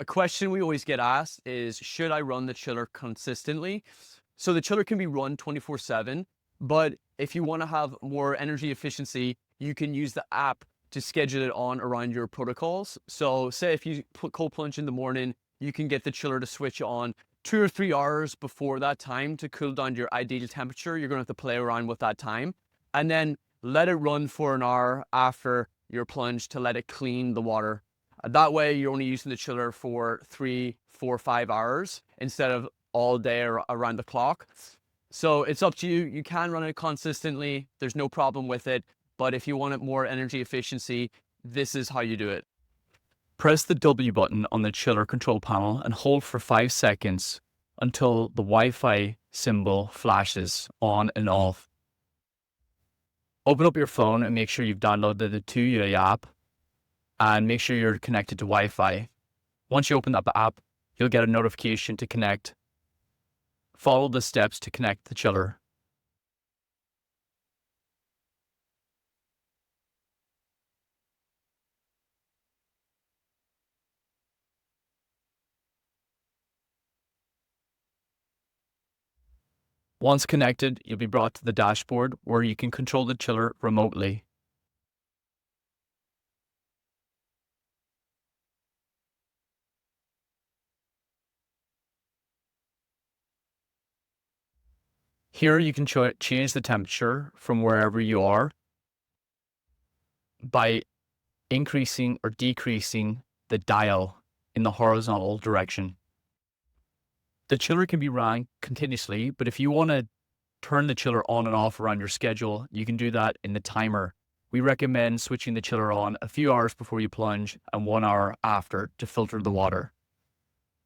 A question we always get asked is, should I run the chiller consistently? So the chiller can be run 24/7, but if you want to have more energy efficiency, you can use the app to schedule it on around your protocols. So say if you put cold plunge in the morning, you can get the chiller to switch on 2 or 3 hours before that time to cool down to your ideal temperature. You're going to have to play around with that time, and then let it run for an hour after your plunge to let it clean the water. That way you're only using the chiller for 3, 4, 5 hours instead of all day or around the clock. So it's up to you. You can run it consistently. There's no problem with it. But if you want it more energy efficiency, this is how you do it. Press the W button on the chiller control panel and hold for 5 seconds until the Wi-Fi symbol flashes on and off. Open up your phone and make sure you've downloaded the 2UI app and make sure you're connected to Wi-Fi. Once you open up the app, you'll get a notification to connect. Follow the steps to connect the chiller. Once connected, you'll be brought to the dashboard where you can control the chiller remotely. Here you can change the temperature from wherever you are by increasing or decreasing the dial in the horizontal direction. The chiller can be run continuously, but if you want to turn the chiller on and off around your schedule, you can do that in the timer. We recommend switching the chiller on a few hours before you plunge and 1 hour after to filter the water.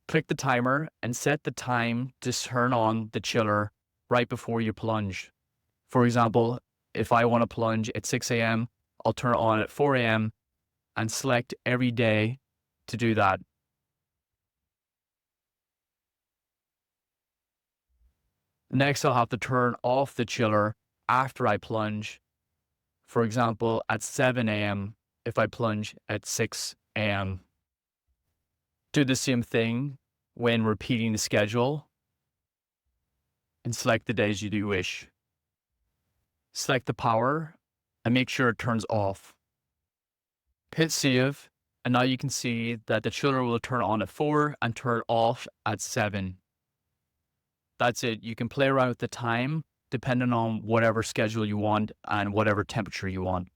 Click the timer and set the time to turn on the chiller right before you plunge. For example, if I want to plunge at 6 a.m., I'll turn it on at 4 a.m. and select every day to do that. Next, I'll have to turn off the chiller after I plunge. For example, at 7 a.m. if I plunge at 6 a.m. Do the same thing when repeating the schedule and select the days you do wish. Select the power and make sure it turns off. Hit save, and now you can see that the chiller will turn on at 4 and turn off at 7. That's it. You can play around with the time depending on whatever schedule you want and whatever temperature you want.